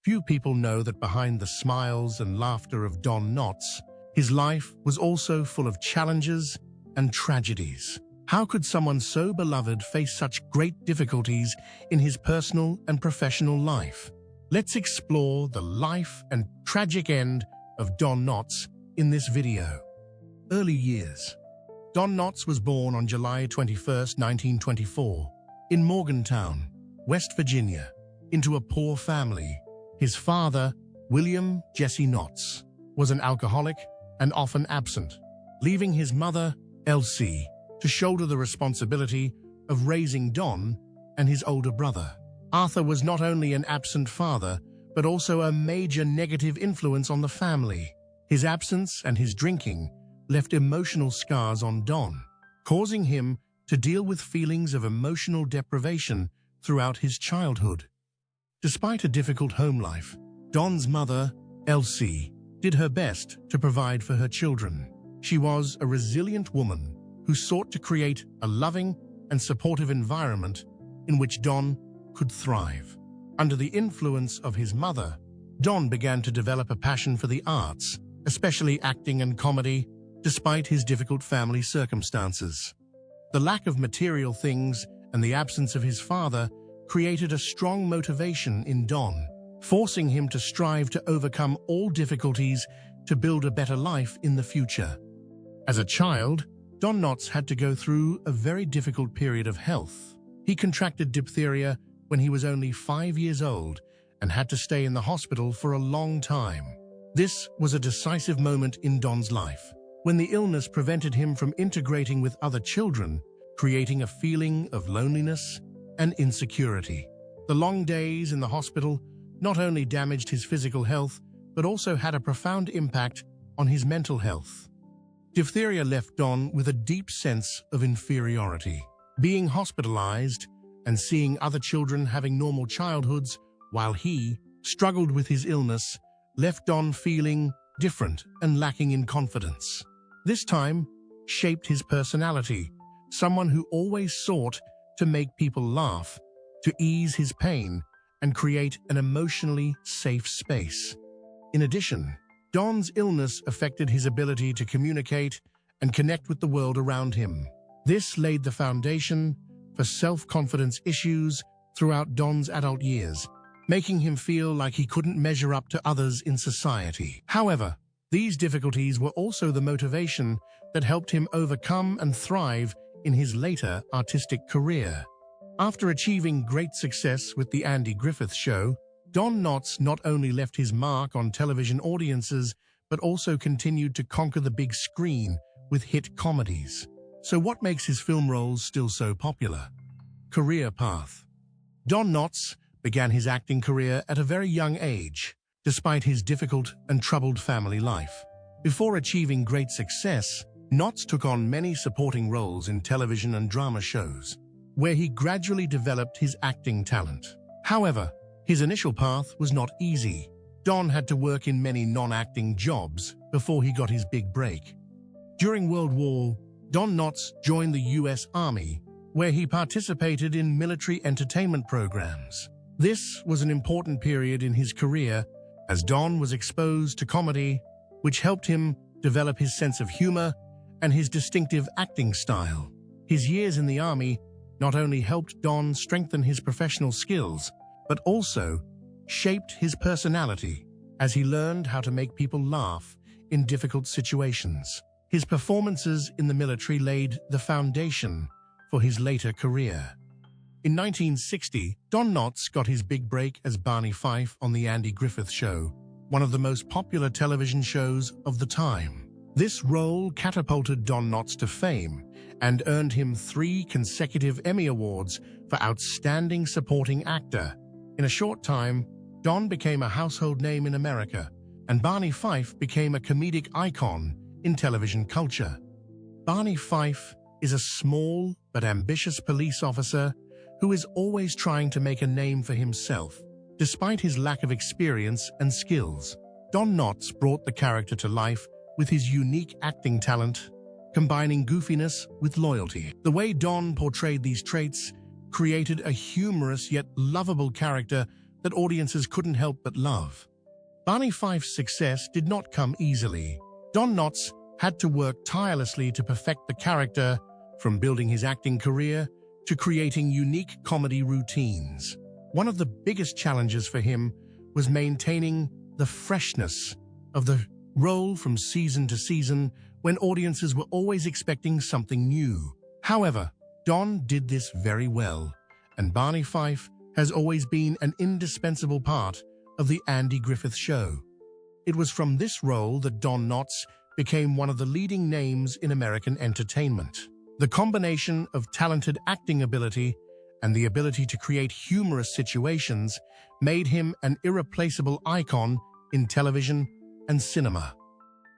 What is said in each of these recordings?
Few people know that behind the smiles and laughter of Don Knotts, his life was also full of challenges and tragedies. How could someone so beloved face such great difficulties in his personal and professional life? Let's explore the life and tragic end of Don Knotts in this video. Early years. Don Knotts was born on July 21, 1924, in Morgantown, West Virginia, into a poor family. His father, William Jesse Knotts, was an alcoholic and often absent, leaving his mother, Elsie, to shoulder the responsibility of raising Don and his older brother. Arthur was not only an absent father, but also a major negative influence on the family. His absence and his drinking left emotional scars on Don, causing him to deal with feelings of emotional deprivation throughout his childhood. Despite a difficult home life, Don's mother, Elsie, did her best to provide for her children. She was a resilient woman who sought to create a loving and supportive environment in which Don could thrive. Under the influence of his mother, Don began to develop a passion for the arts, especially acting and comedy, despite his difficult family circumstances. The lack of material things and the absence of his father created a strong motivation in Don, forcing him to strive to overcome all difficulties to build a better life in the future. As a child, Don Knotts had to go through a very difficult period of health. He contracted diphtheria when he was only 5 years old and had to stay in the hospital for a long time. This was a decisive moment in Don's life, when the illness prevented him from integrating with other children, creating a feeling of loneliness and insecurity. The long days in the hospital not only damaged his physical health, but also had a profound impact on his mental health. Diphtheria left Don with a deep sense of inferiority. Being hospitalized and seeing other children having normal childhoods while he struggled with his illness left Don feeling different and lacking in confidence. This time shaped his personality, someone who always sought to make people laugh, to ease his pain, and create an emotionally safe space. In addition, Don's illness affected his ability to communicate and connect with the world around him. This laid the foundation for self-confidence issues throughout Don's adult years, making him feel like he couldn't measure up to others in society. However, these difficulties were also the motivation that helped him overcome and thrive in his later artistic career. After achieving great success with The Andy Griffith Show, Don Knotts not only left his mark on television audiences, but also continued to conquer the big screen with hit comedies. So what makes his film roles still so popular? Career path. Don Knotts began his acting career at a very young age, despite his difficult and troubled family life. Before achieving great success, Knotts took on many supporting roles in television and drama shows, where he gradually developed his acting talent. However, his initial path was not easy. Don had to work in many non-acting jobs before he got his big break. During World War, Don Knotts joined the U.S. Army, where he participated in military entertainment programs. This was an important period in his career, as Don was exposed to comedy, which helped him develop his sense of humor and his distinctive acting style. His years in the Army not only helped Don strengthen his professional skills, but also shaped his personality as he learned how to make people laugh in difficult situations. His performances in the military laid the foundation for his later career. In 1960, Don Knotts got his big break as Barney Fife on The Andy Griffith Show, one of the most popular television shows of the time. This role catapulted Don Knotts to fame and earned him 3 consecutive Emmy Awards for Outstanding Supporting Actor. In a short time, Don became a household name in America, and Barney Fife became a comedic icon in television culture. Barney Fife is a small but ambitious police officer who is always trying to make a name for himself. Despite his lack of experience and skills, Don Knotts brought the character to life with his unique acting talent, combining goofiness with loyalty. The way Don portrayed these traits created a humorous yet lovable character that audiences couldn't help but love. Barney Fife's success did not come easily. Don Knotts had to work tirelessly to perfect the character, from building his acting career to creating unique comedy routines. One of the biggest challenges for him was maintaining the freshness of the role from season to season when audiences were always expecting something new. However, Don did this very well, and Barney Fife has always been an indispensable part of the Andy Griffith Show. It was from this role that Don Knotts became one of the leading names in American entertainment. The combination of talented acting ability and the ability to create humorous situations made him an irreplaceable icon in television and cinema.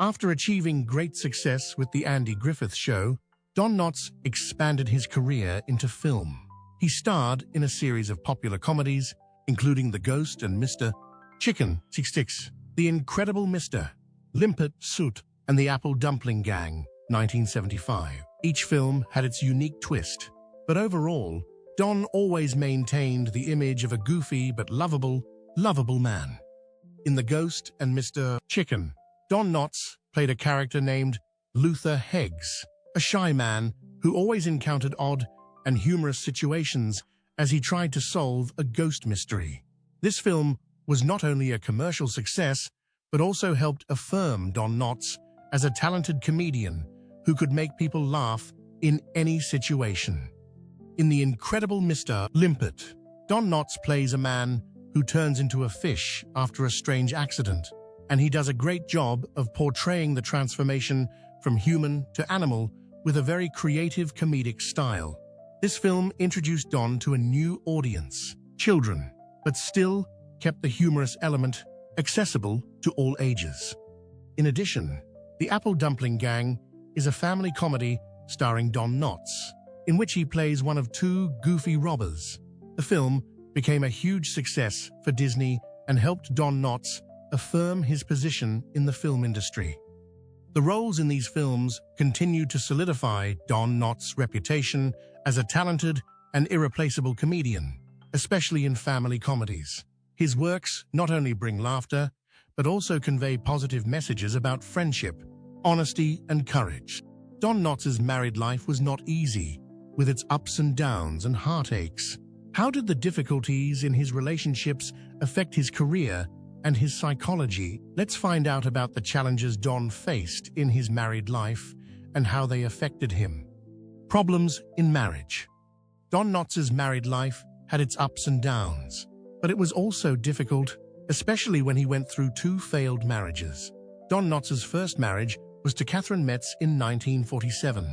After achieving great success with The Andy Griffith Show, Don Knotts expanded his career into film. He starred in a series of popular comedies, including The Ghost and Mr. Chicken 66, The Incredible Mr. Limpet Suit, and The Apple Dumpling Gang, 1975. Each film had its unique twist, but overall, Don always maintained the image of a goofy but lovable man. In The Ghost and Mr. Chicken, Don Knotts played a character named Luther Heggs, a shy man who always encountered odd and humorous situations as he tried to solve a ghost mystery. This film was not only a commercial success, but also helped affirm Don Knotts as a talented comedian who could make people laugh in any situation. In The Incredible Mr. Limpet, Don Knotts plays a man who turns into a fish after a strange accident, and he does a great job of portraying the transformation from human to animal with a very creative comedic style. This film introduced Don to a new audience, children, but still kept the humorous element accessible to all ages. In addition, The Apple Dumpling Gang is a family comedy starring Don Knotts, in which he plays one of two goofy robbers. The film became a huge success for Disney and helped Don Knotts affirm his position in the film industry. The roles in these films continued to solidify Don Knotts' reputation as a talented and irreplaceable comedian, especially in family comedies. His works not only bring laughter, but also convey positive messages about friendship, honesty, and courage. Don Knotts' married life was not easy, with its ups and downs and heartaches. How did the difficulties in his relationships affect his career and his psychology? Let's find out about the challenges Don faced in his married life and how they affected him. Problems in marriage. Don Knotts' married life had its ups and downs, but it was also difficult, especially when he went through two failed marriages. Don Knotts' first marriage was to Catherine Metz in 1947.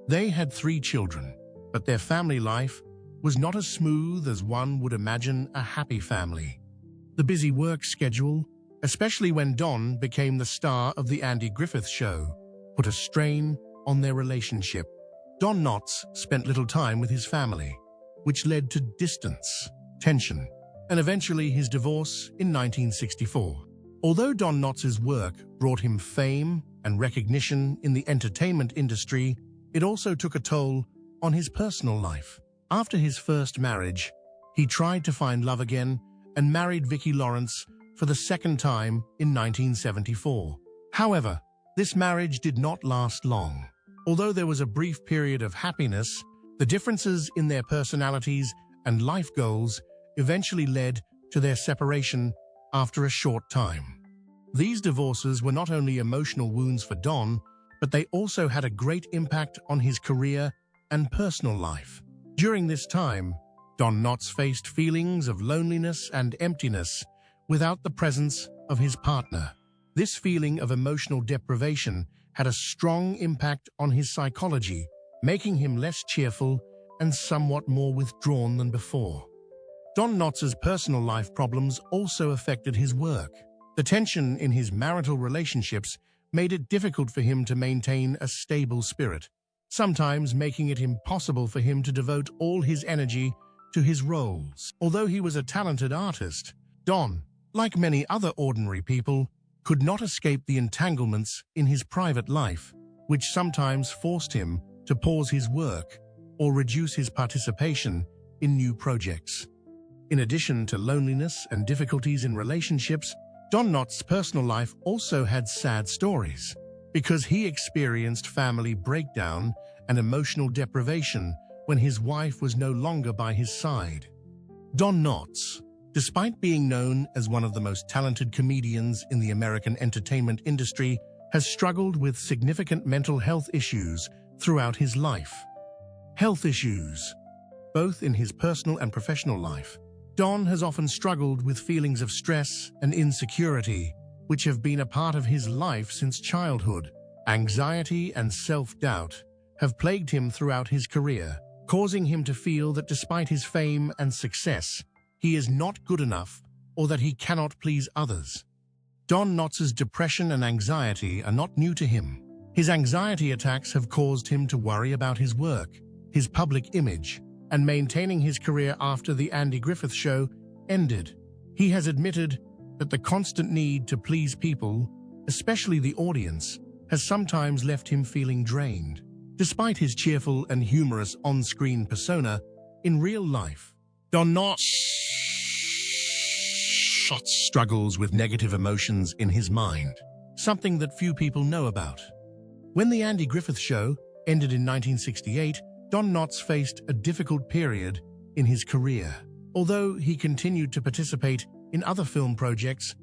They had 3 children, but their family life was not as smooth as one would imagine a happy family. The busy work schedule, especially when Don became the star of The Andy Griffith Show, put a strain on their relationship. Don Knotts spent little time with his family, which led to distance, tension, and eventually his divorce in 1964. Although Don Knotts' work brought him fame and recognition in the entertainment industry, it also took a toll on his personal life. After his first marriage, he tried to find love again and married Vicki Lawrence for the second time in 1974. However, this marriage did not last long. Although there was a brief period of happiness, the differences in their personalities and life goals eventually led to their separation after a short time. These divorces were not only emotional wounds for Don, but they also had a great impact on his career and personal life. During this time, Don Knotts faced feelings of loneliness and emptiness without the presence of his partner. This feeling of emotional deprivation had a strong impact on his psychology, making him less cheerful and somewhat more withdrawn than before. Don Knotts' personal life problems also affected his work. The tension in his marital relationships made it difficult for him to maintain a stable spirit, sometimes making it impossible for him to devote all his energy to his roles. Although he was a talented artist, Don, like many other ordinary people, could not escape the entanglements in his private life, which sometimes forced him to pause his work or reduce his participation in new projects. In addition to loneliness and difficulties in relationships, Don Knotts' personal life also had sad stories, because he experienced family breakdown and emotional deprivation when his wife was no longer by his side. Don Knotts, despite being known as one of the most talented comedians in the American entertainment industry, has struggled with significant mental health issues throughout his life. Health issues, both in his personal and professional life. Don has often struggled with feelings of stress and insecurity, which have been a part of his life since childhood. Anxiety and self-doubt have plagued him throughout his career, causing him to feel that despite his fame and success, he is not good enough or that he cannot please others. Don Knotts' depression and anxiety are not new to him. His anxiety attacks have caused him to worry about his work, his public image, and maintaining his career after The Andy Griffith Show ended. He has admitted that the constant need to please people, especially the audience, has sometimes left him feeling drained. Despite his cheerful and humorous on-screen persona, in real life, Don Knotts struggles with negative emotions in his mind, something that few people know about. When The Andy Griffith Show ended in 1968, Don Knotts faced a difficult period in his career. Although he continued to participate in other film projects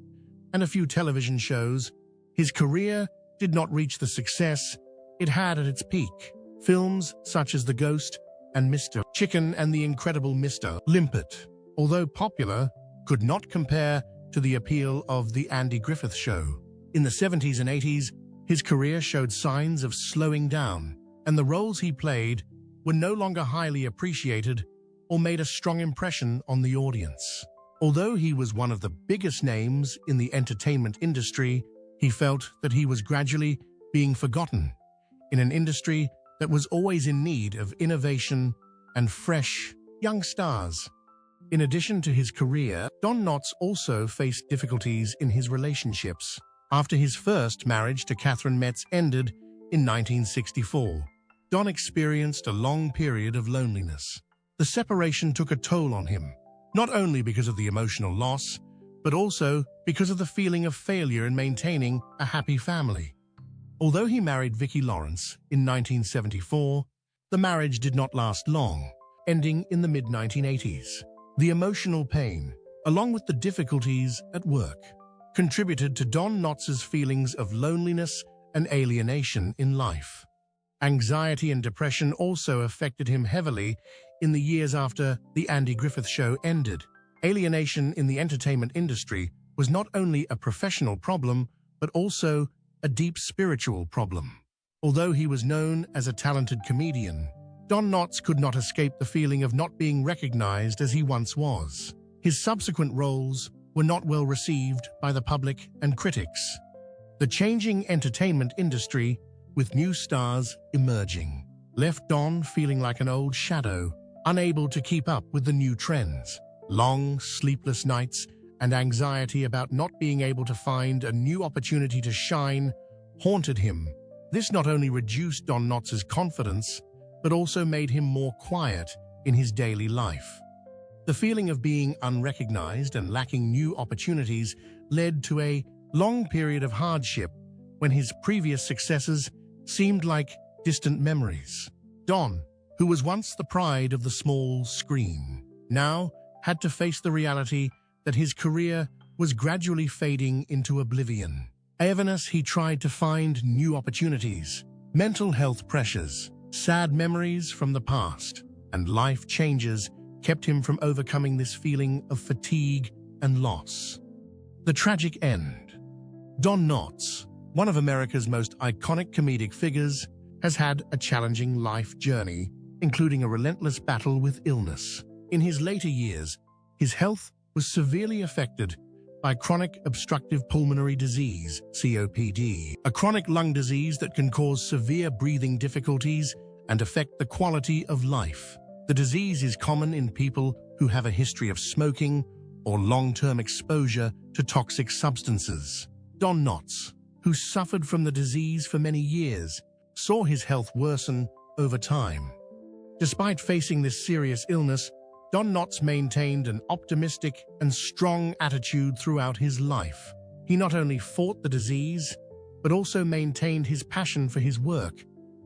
and a few television shows, his career did not reach the success it had at its peak. Films such as The Ghost and Mr. Chicken and The Incredible Mr. Limpet, although popular, could not compare to the appeal of The Andy Griffith Show. In the 70s and 80s, his career showed signs of slowing down, and the roles he played were no longer highly appreciated or made a strong impression on the audience. Although he was one of the biggest names in the entertainment industry, he felt that he was gradually being forgotten in an industry that was always in need of innovation and fresh, young stars. In addition to his career, Don Knotts also faced difficulties in his relationships. After his first marriage to Catherine Metz ended in 1964, Don experienced a long period of loneliness. The separation took a toll on him, not only because of the emotional loss, but also because of the feeling of failure in maintaining a happy family. Although he married Vicki Lawrence in 1974, the marriage did not last long, ending in the mid-1980s. The emotional pain, along with the difficulties at work, contributed to Don Knotts' feelings of loneliness and alienation in life. Anxiety and depression also affected him heavily in the years after The Andy Griffith Show ended. Alienation in the entertainment industry was not only a professional problem, but also a deep spiritual problem. Although he was known as a talented comedian, Don Knotts could not escape the feeling of not being recognized as he once was. His subsequent roles were not well received by the public and critics. The changing entertainment industry, with new stars emerging, left Don feeling like an old shadow, unable to keep up with the new trends. Long, sleepless nights and anxiety about not being able to find a new opportunity to shine haunted him. This not only reduced Don Knotts' confidence, but also made him more quiet in his daily life. The feeling of being unrecognized and lacking new opportunities led to a long period of hardship when his previous successes seemed like distant memories. Don, who was once the pride of the small screen, now had to face the reality that his career was gradually fading into oblivion. Even as he tried to find new opportunities, mental health pressures, sad memories from the past, and life changes kept him from overcoming this feeling of fatigue and loss. The tragic end. Don Knotts, one of America's most iconic comedic figures, has had a challenging life journey, including a relentless battle with illness. In his later years, his health was severely affected by chronic obstructive pulmonary disease, COPD, a chronic lung disease that can cause severe breathing difficulties and affect the quality of life. The disease is common in people who have a history of smoking or long-term exposure to toxic substances. Don Knotts, who suffered from the disease for many years, saw his health worsen over time. Despite facing this serious illness, Don Knotts maintained an optimistic and strong attitude throughout his life. He not only fought the disease, but also maintained his passion for his work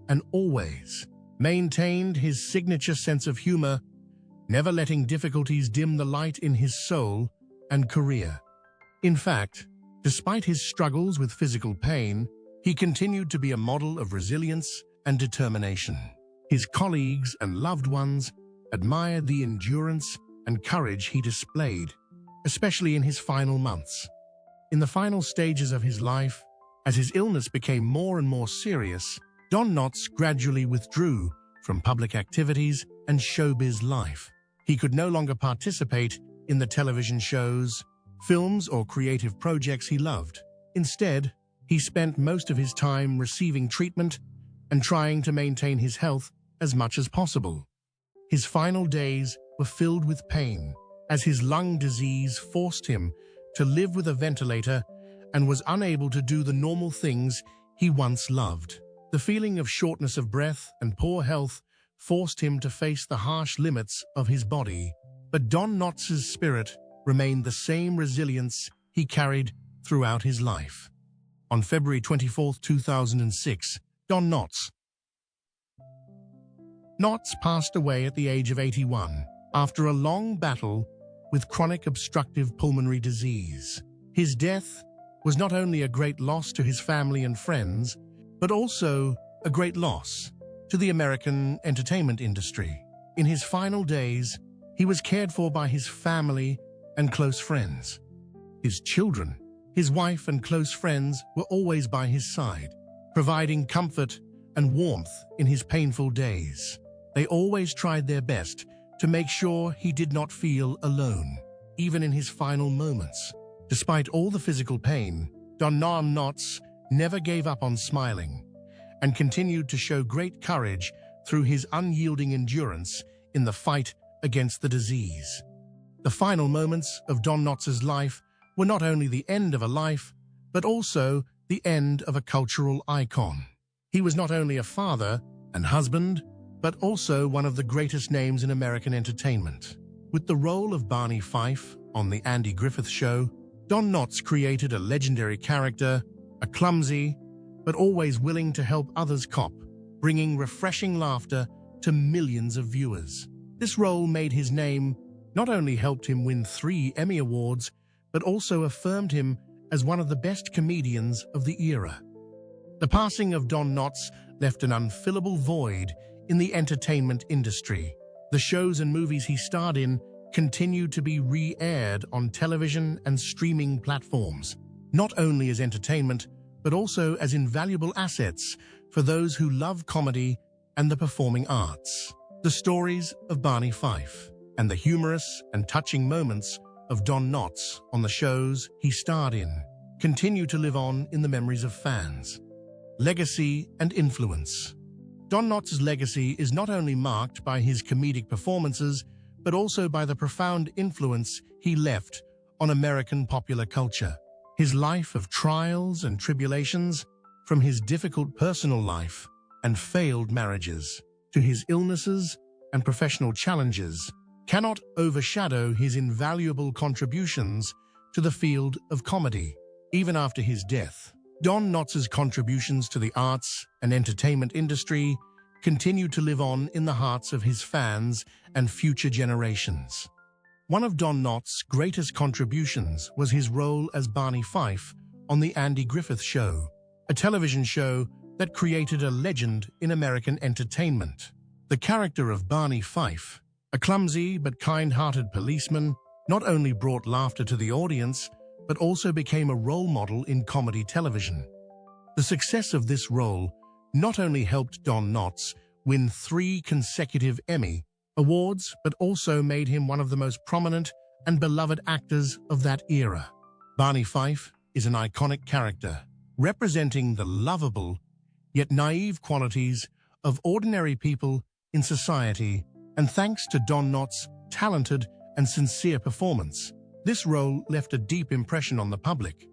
and always maintained his signature sense of humor, never letting difficulties dim the light in his soul and career. In fact, despite his struggles with physical pain, he continued to be a model of resilience and determination. His colleagues and loved ones admired the endurance and courage he displayed, especially in his final months. In the final stages of his life, as his illness became more and more serious, Don Knotts gradually withdrew from public activities and showbiz life. He could no longer participate in the television shows, films, or creative projects he loved. Instead, he spent most of his time receiving treatment and trying to maintain his health as much as possible. His final days were filled with pain, as his lung disease forced him to live with a ventilator and was unable to do the normal things he once loved. The feeling of shortness of breath and poor health forced him to face the harsh limits of his body. But Don Knotts' spirit remained the same resilience he carried throughout his life. On February 24, 2006, Don Knotts passed away at the age of 81 after a long battle with chronic obstructive pulmonary disease. His death was not only a great loss to his family and friends, but also a great loss to the American entertainment industry. In his final days, he was cared for by his family and close friends. His children, his wife, and close friends were always by his side, providing comfort and warmth in his painful days. They always tried their best to make sure he did not feel alone, even in his final moments. Despite all the physical pain, Don Knotts never gave up on smiling and continued to show great courage through his unyielding endurance in the fight against the disease. The final moments of Don Knotts' life were not only the end of a life, but also the end of a cultural icon. He was not only a father and husband, but also one of the greatest names in American entertainment. With the role of Barney Fife on The Andy Griffith Show, Don Knotts created a legendary character, a clumsy, but always willing to help others cop, bringing refreshing laughter to millions of viewers. This role made his name, not only helped him win 3 Emmy Awards, but also affirmed him as one of the best comedians of the era. The passing of Don Knotts left an unfillable void in the entertainment industry. The shows and movies he starred in continue to be re-aired on television and streaming platforms, not only as entertainment, but also as invaluable assets for those who love comedy and the performing arts. The stories of Barney Fife and the humorous and touching moments of Don Knotts on the shows he starred in continue to live on in the memories of fans. Legacy and influence. Don Knotts' legacy is not only marked by his comedic performances, but also by the profound influence he left on American popular culture. His life of trials and tribulations, from his difficult personal life and failed marriages to his illnesses and professional challenges, cannot overshadow his invaluable contributions to the field of comedy. Even after his death, Don Knotts' contributions to the arts and entertainment industry continue to live on in the hearts of his fans and future generations. One of Don Knotts' greatest contributions was his role as Barney Fife on The Andy Griffith Show, a television show that created a legend in American entertainment. The character of Barney Fife, a clumsy but kind-hearted policeman, not only brought laughter to the audience, but also became a role model in comedy television. The success of this role not only helped Don Knotts win 3 consecutive Emmy Awards, but also made him one of the most prominent and beloved actors of that era. Barney Fife is an iconic character, representing the lovable yet naive qualities of ordinary people in society, and thanks to Don Knotts' talented and sincere performance, this role left a deep impression on the public.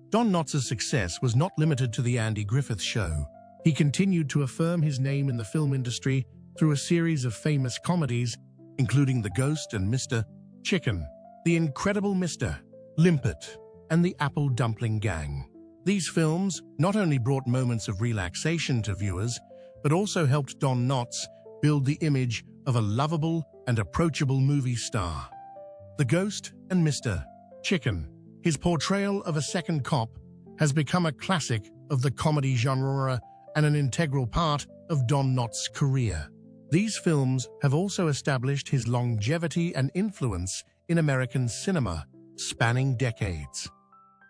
Don Knotts' success was not limited to The Andy Griffith Show. He continued to affirm his name in the film industry through a series of famous comedies including The Ghost and Mr. Chicken, The Incredible Mr. Limpet, and The Apple Dumpling Gang. These films not only brought moments of relaxation to viewers, but also helped Don Knotts build the image of a lovable and approachable movie star. The Ghost and Mr. Chicken, his portrayal of a second cop, has become a classic of the comedy genre and an integral part of Don Knotts' career. These films have also established his longevity and influence in American cinema, spanning decades.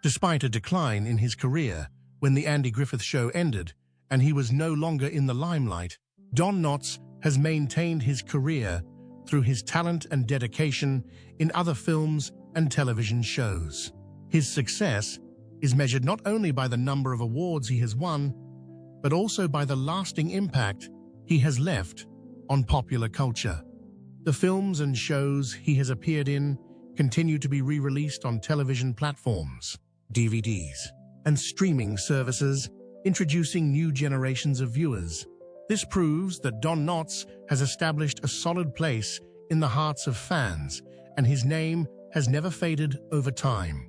Despite a decline in his career when The Andy Griffith Show ended and he was no longer in the limelight, Don Knotts has maintained his career through his talent and dedication in other films and television shows. His success is measured not only by the number of awards he has won, but also by the lasting impact he has left on popular culture. The films and shows he has appeared in continue to be re-released on television platforms, DVDs, and streaming services, introducing new generations of viewers. This proves that Don Knotts has established a solid place in the hearts of fans, and his name has never faded over time.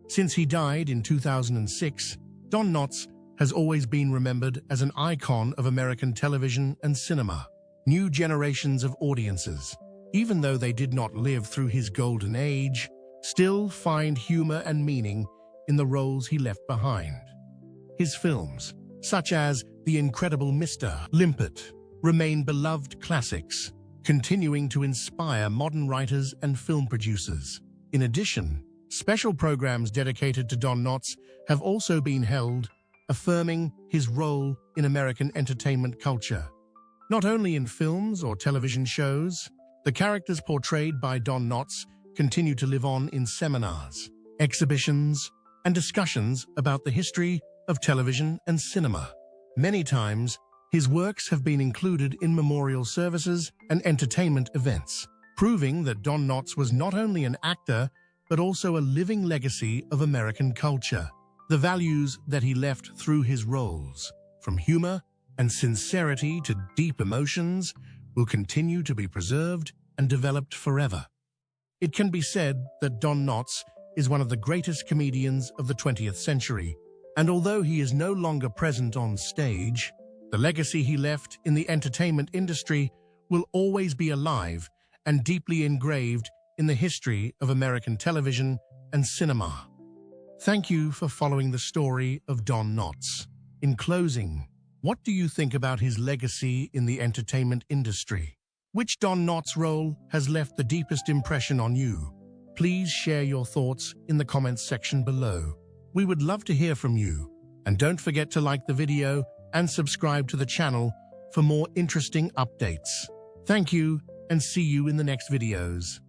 Since he died in 2006, Don Knotts has always been remembered as an icon of American television and cinema. New generations of audiences, even though they did not live through his golden age, still find humor and meaning in the roles he left behind. His films, such as The Incredible Mr. Limpet, remain beloved classics, continuing to inspire modern writers and film producers. In addition, special programs dedicated to Don Knotts have also been held, affirming his role in American entertainment culture. Not only in films or television shows, the characters portrayed by Don Knotts continue to live on in seminars, exhibitions, and discussions about the history of television and cinema. Many times, his works have been included in memorial services and entertainment events, proving that Don Knotts was not only an actor, but also a living legacy of American culture. The values that he left through his roles, from humor and sincerity to deep emotions, will continue to be preserved and developed forever. It can be said that Don Knotts is one of the greatest comedians of the 20th century, and although he is no longer present on stage, the legacy he left in the entertainment industry will always be alive and deeply engraved in the history of American television and cinema. Thank you for following the story of Don Knotts. In closing, what do you think about his legacy in the entertainment industry? Which Don Knotts role has left the deepest impression on you? Please share your thoughts in the comments section below. We would love to hear from you. And don't forget to like the video and subscribe to the channel for more interesting updates. Thank you, and see you in the next videos.